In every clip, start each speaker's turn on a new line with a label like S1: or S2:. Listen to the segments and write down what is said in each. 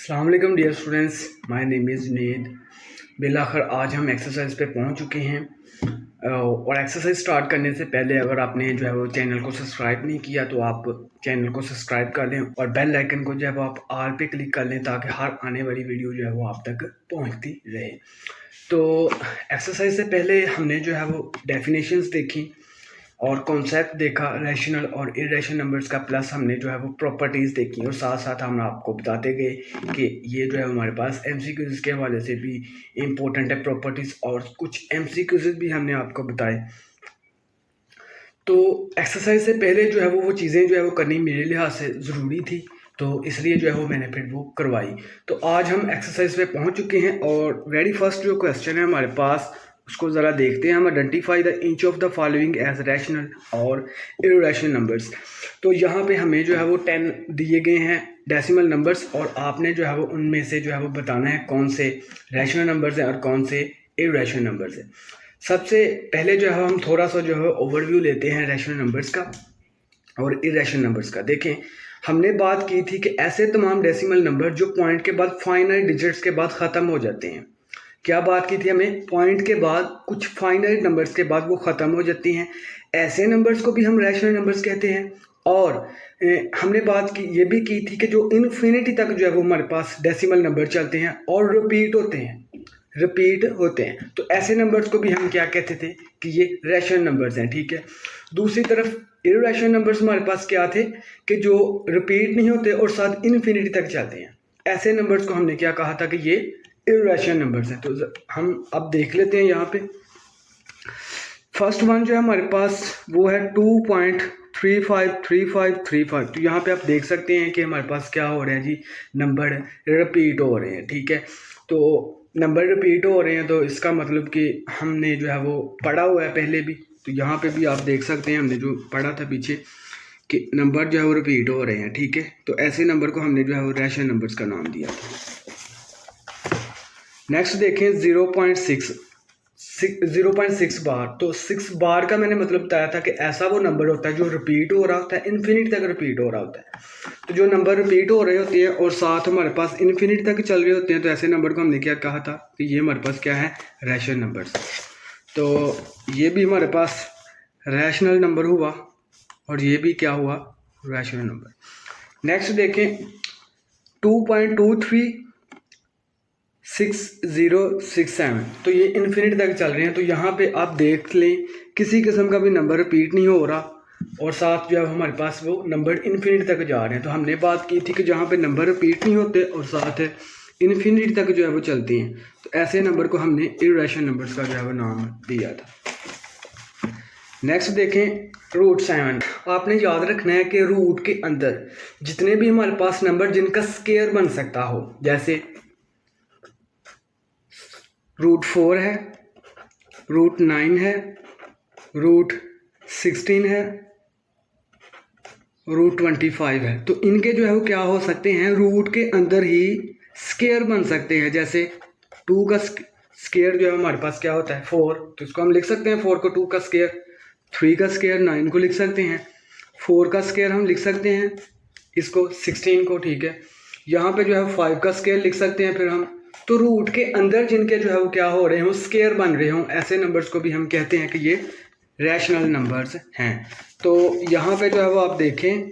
S1: अस्सलाम वालेकुम dear students, my name is Junaid. बिलाखिर आज हम एक्सरसाइज पे पहुंच चुके हैं और एक्सरसाइज स्टार्ट करने से पहले अगर आपने जो है वो चैनल को सब्सक्राइब नहीं किया तो आप चैनल को सब्सक्राइब कर लें और बेल आइकन को जो है वो आप ऑल पे क्लिक कर लें ताकि हर आने वाली वीडियो जो है वो आप तक पहुंचती रहे। तो एक्सरसाइज से पहले हमने जो है वो डेफिनेशंस देखी और कॉन्सेप्ट देखा रैशनल और इरेशनल नंबर्स का, प्लस हमने जो है वो प्रॉपर्टीज़ देखी और साथ साथ हम आपको बताते गए कि ये जो है हमारे पास एमसीक्यूज़ के हवाले से भी इम्पोर्टेंट है प्रॉपर्टीज़, और कुछ एमसीक्यूज़ भी हमने आपको बताए। तो एक्सरसाइज से पहले जो है वो चीज़ें जो है वो करनी मेरे लिहाज से ज़रूरी थी, तो इसलिए जो है वो मैंने फिर वो करवाई। तो आज हम एक्सरसाइज पे पहुंच चुके हैं और वेरी फर्स्ट जो क्वेश्चन है हमारे पास उसको ज़रा देखते हैं हम। Identify the each of the following as rational और इरेशनल नंबर्स। तो यहाँ पे हमें जो है वो 10 दिए गए हैं डेसिमल नंबर्स और आपने जो है वो उनमें से जो है वो बताना है कौन से रैशनल नंबर्स हैं और कौन से इरेशनल नंबर्स हैं। सबसे पहले जो है हम थोड़ा सा जो है ओवरव्यू लेते हैं रैशनल नंबर्स का और इरेशनल नंबर्स का। देखें, हमने बात की थी कि ऐसे तमाम डेसिमल नंबर जो पॉइंट के बाद फाइनाइट डिजिट्स के बाद ख़त्म हो जाते हैं। क्या बात की थी हमें? पॉइंट के बाद कुछ फाइनाइट नंबर्स के बाद वो ख़त्म हो जाती हैं, ऐसे नंबर्स को भी हम रैशनल नंबर्स कहते हैं। और हमने बात की ये भी की थी कि जो इन्फिनिटी तक जो है वो हमारे पास डेसिमल नंबर चलते हैं और रिपीट होते हैं, तो ऐसे नंबर्स को भी हम क्या कहते थे कि ये रैशनल नंबर्स हैं। ठीक है। दूसरी तरफ इरेशनल नंबर्स हमारे पास क्या थे कि जो रिपीट नहीं होते और साथ इन्फिनिटी तक चलते हैं, ऐसे नंबर्स को हमने क्या कहा था कि ये इरेशनल नंबर्स हैं। तो हम अब देख लेते हैं यहाँ पे। फर्स्ट वन जो है हमारे पास वो है 2.353535। तो यहाँ पे आप देख सकते हैं कि हमारे पास क्या हो रहा है जी, नंबर रिपीट हो रहे हैं। ठीक है। तो नंबर रिपीट हो रहे हैं तो इसका मतलब कि हमने जो है वो पढ़ा हुआ है पहले भी, तो यहाँ पे भी आप देख सकते हैं हमने जो पढ़ा था पीछे कि नंबर जो है वो रिपीट हो रहे हैं। ठीक है। तो ऐसे नंबर को हमने जो है वो रैशनल नंबर्स का नाम दिया था। नेक्स्ट देखें 0.6 बार। तो 6 बार का मैंने मतलब बताया था कि ऐसा वो नंबर होता है जो रिपीट हो रहा होता है, इन्फिनिटी तक रिपीट हो रहा होता है। तो जो नंबर रिपीट हो रहे होते हैं और साथ हमारे पास इन्फिनिटी तक चल रहे होते हैं, तो ऐसे नंबर को हमने क्या कहा था कि ये हमारे पास क्या है, रैशनल नंबर्स। तो ये भी हमारे पास रैशनल नंबर हुआ और ये भी क्या हुआ, रैशनल नंबर। नेक्स्ट देखें 2.236067। तो ये इन्फिनिटी तक चल रहे हैं। तो यहाँ पे आप देख लें किसी किस्म का भी नंबर रिपीट नहीं हो रहा और साथ जो है हमारे पास वो नंबर इन्फिनिटी तक जा रहे हैं। तो हमने बात की थी कि जहाँ पे नंबर रिपीट नहीं होते और साथ इन्फिनिटी तक जो है वो चलती हैं, तो ऐसे नंबर को हमने इरेशनल नंबर्स का जो है वो नाम दिया था। नेक्स्ट देखें √7। आपने याद रखना है कि रूट के अंदर जितने भी हमारे पास नंबर जिनका स्केयर बन सकता हो, जैसे √4 है, √9 है, √16 है, √25 है, तो इनके जो है वो क्या हो सकते हैं, रूट के अंदर ही स्केयर बन सकते हैं। जैसे 2 का स्केयर जो है हमारे पास क्या होता है, 4, तो इसको हम लिख सकते हैं 4 को 2 का स्केयर। 3 का स्केयर 9 को लिख सकते हैं। 4 का स्केयर हम लिख सकते हैं इसको 16 को। ठीक है। यहाँ पे जो है 5 का स्केयर लिख सकते हैं फिर हम। तो रूट के अंदर जिनके जो है वो क्या हो रहे हों, स्केयर बन रहे हों, ऐसे नंबर्स को भी हम कहते हैं कि ये रैशनल नंबर्स हैं। तो यहाँ पे जो है वो आप देखें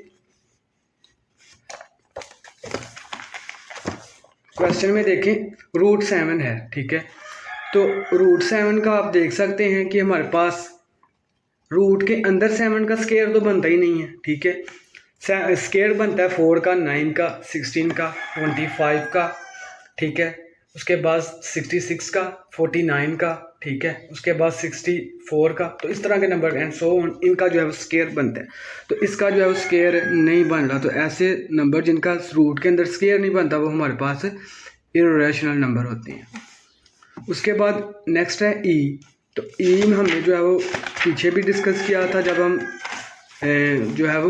S1: क्वेश्चन में देखें √7 है। ठीक है। तो √7 का आप देख सकते हैं कि हमारे पास रूट के अंदर 7 का स्केयर तो बनता ही नहीं है। ठीक है। स्केयर बनता है 4 का, 9 का, 16 का, 25 का। ठीक है। उसके बाद 66 का, 49 का। ठीक है। उसके बाद 64 का। तो इस तरह के नंबर एंड सो ऑन, इनका जो है वो स्केयर बनता है। तो इसका जो है वो स्केयर नहीं बन रहा, तो ऐसे नंबर जिनका रूट के अंदर स्केयर नहीं बनता वो हमारे पास इरेशनल नंबर होते हैं। उसके बाद नेक्स्ट है ई। तो ई में हमने जो है वो पीछे भी डिस्कस किया था जब हम जो है वो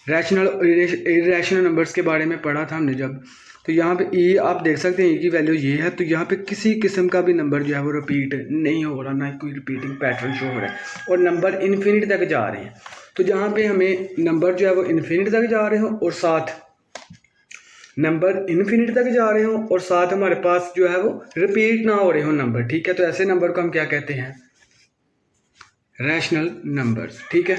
S1: रैशनल इरेशनल नंबर्स के बारे में पढ़ा था हमने जब। तो यहाँ पे ई आप देख सकते हैं ई की वैल्यू ये है। तो यहाँ पे किसी किस्म का भी नंबर जो है वो रिपीट नहीं हो रहा, ना कोई रिपीटिंग पैटर्न शो हो रहा है और नंबर इन्फिनिटी तक जा रहे हैं। तो जहाँ पे हमें नंबर जो है वो इन्फिनिटी तक जा रहे हो और साथ नंबर इन्फिनिटी तक जा रहे हों और साथ हमारे पास जो है वो रिपीट ना हो रहे हो नंबर, ठीक है। तो ऐसे नंबर को हम क्या कहते हैं, रैशनल नंबर्स, ठीक है।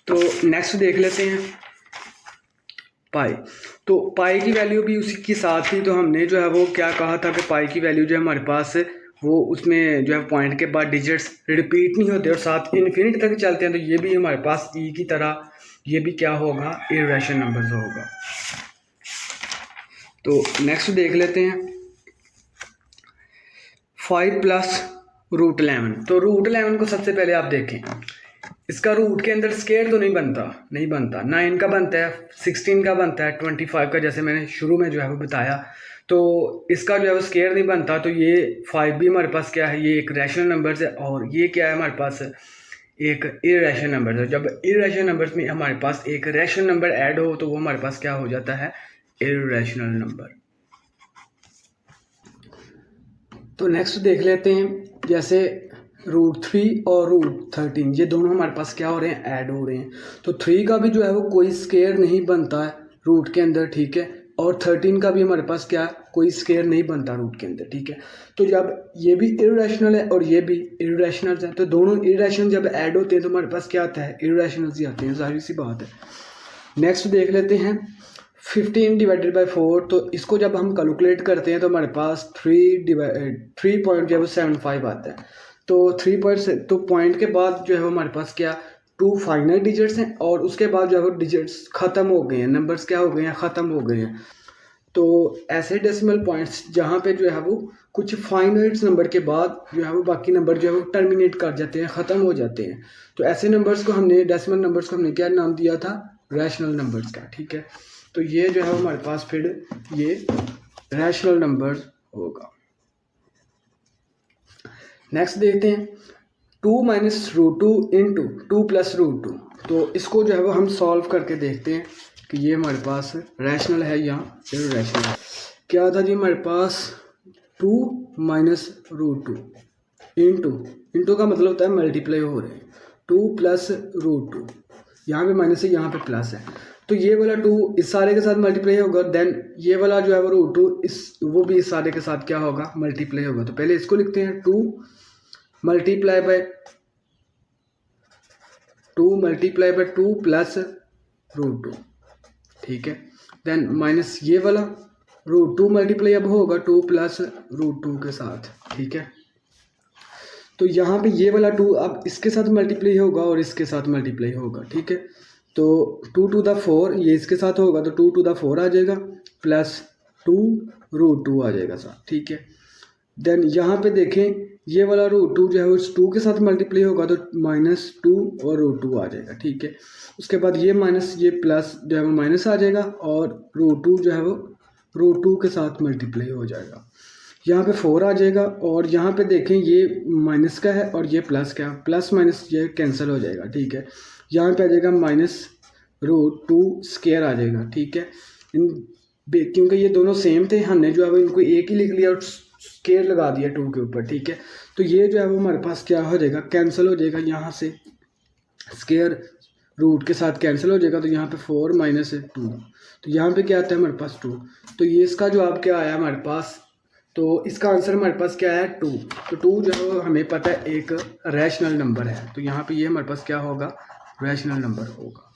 S1: तो नेक्स्ट देख लेते हैं पाई। तो पाई की वैल्यू भी उसी के साथ ही, तो हमने जो है वो क्या कहा था कि पाई की वैल्यू जो है हमारे पास वो उसमें जो है पॉइंट के बाद डिजिट्स रिपीट नहीं होते और साथ इन्फिनिटी तक चलते हैं, तो ये भी हमारे पास ई की तरह ये भी क्या होगा, इर्रेशनल नंबर्स होगा। तो नेक्स्ट देख लेते हैं 5 प्लस रूट 11। तो रूट 11 को सबसे पहले आप देखें, इसका रूट के अंदर स्केयर तो नहीं बनता 9 का बनता है, 16 का बनता है, 25 का, जैसे मैंने शुरू में जो है वो बताया। तो इसका जो है वो स्केयर नहीं बनता, तो ये 5 भी हमारे पास क्या है, ये एक रैशनल नंबर्स है और ये क्या है हमारे पास एक इर्रेशनल नंबर है। जब इर्रेशनल नंबर्स में हमारे पास एक रैशनल नंबर ऐड हो तो वो हमारे पास क्या हो जाता है, इर्रेशनल नंबर। तो नेक्स्ट देख लेते हैं, जैसे रूट 3 और रूट 13 ये दोनों हमारे पास क्या हो रहे हैं, ऐड हो रहे हैं। तो 3 का भी जो है वो कोई स्केयर नहीं बनता है रूट के अंदर, ठीक है। और 13 का भी हमारे पास क्या कोई स्केयर नहीं बनता रूट के अंदर, ठीक है। तो जब ये भी इर्रेशनल है और ये भी इर्रेशनल है, तो दोनों इर्रेशनल जब ऐड होते हैं तो हमारे पास क्या आता है, इर्रेशनल ही आते हैं, जाहिर सी बात है। नेक्स्ट देख लेते हैं 15 डिवाइडेड बाई 4। तो इसको जब हम कैलकुलेट करते हैं तो हमारे पास 3.75 आता है। तो 3 पॉइंट, तो पॉइंट के बाद जो है हमारे पास क्या 2 फाइनल डिजिट्स हैं और उसके बाद जो है वो डिजिट्स ख़त्म हो गए हैं, नंबर्स क्या हो गए हैं, ख़त्म हो गए हैं। तो ऐसे डेसिमल पॉइंट्स जहाँ पे जो है वो कुछ फाइनाइट नंबर के बाद जो है वो बाकी नंबर जो है वो टर्मिनेट कर जाते हैं, ख़त्म हो जाते हैं। तो ऐसे नंबर्स को हमने, डेसिमल नंबर्स को हमने क्या नाम दिया था, रैशनल नंबर्स का, ठीक है। तो ये जो है हमारे पास फिर ये रैशनल नंबर होगा। नेक्स्ट देखते हैं 2 minus root 2 into 2 plus root 2। तो इसको जो है वो हम सॉल्व करके देखते हैं कि ये हमारे पास रैशनल है या इर्रेशनल है। क्या था जी हमारे पास 2 माइनस रूट 2 इंटू का मतलब होता है मल्टीप्लाई हो रहे हैं, 2 प्लस रूट 2, यहाँ पे माइनस है यहाँ पे प्लस है। तो ये वाला 2 इस सारे के साथ मल्टीप्लाई होगा, देन ये वाला जो है वो रूट 2 वो भी इस सारे के साथ क्या होगा, मल्टीप्लाई होगा। तो पहले इसको लिखते हैं 2 मल्टीप्लाई बाय 2 प्लस रूट 2, ठीक है। देन माइनस ये वाला रूट 2 मल्टीप्लाई अब होगा 2 प्लस रूट 2 के साथ, ठीक है। तो यहाँ पे ये वाला 2 अब इसके साथ मल्टीप्लाई होगा और इसके साथ मल्टीप्लाई होगा, ठीक है। तो 2 टू द 4 ये इसके साथ होगा तो 2 टू द 4 आ जाएगा प्लस 2 रूट 2 आ जाएगा साथ, ठीक है। देन यहाँ पे देखें ये वाला रूट 2 जो है उस 2 के साथ मल्टीप्लाई होगा तो -2 और रूट 2 आ जाएगा, ठीक है। उसके बाद ये माइनस ये प्लस जो है वो माइनस आ जाएगा और रूट 2 जो है वो रूट 2 के साथ मल्टीप्लाई हो जाएगा। यहाँ पे 4 आ जाएगा और यहाँ पे देखें ये माइनस का है और ये प्लस का, प्लस माइनस ये कैंसिल हो जाएगा, ठीक है। यहाँ पे आ जाएगा -√2 स्केयर आ जाएगा, ठीक है। क्योंकि ये दोनों सेम थे हमने जो है वो इनको एक ही लिख लिया और स्केयर लगा दिया 2 के ऊपर, ठीक है। तो ये जो है वो हमारे पास क्या हो जाएगा, कैंसिल हो जाएगा, यहाँ से स्केयर रूट के साथ कैंसिल हो जाएगा। तो यहाँ पे 4 माइनस 2, तो यहाँ पे क्या आता है हमारे पास 2। तो ये इसका जवाब क्या आया हमारे पास, तो इसका आंसर हमारे पास क्या है 2। तो 2 जो है वो हमें पता है एक रैशनल नंबर है, तो यहाँ पे ये हमारे पास क्या होगा, रैशनल नंबर होगा।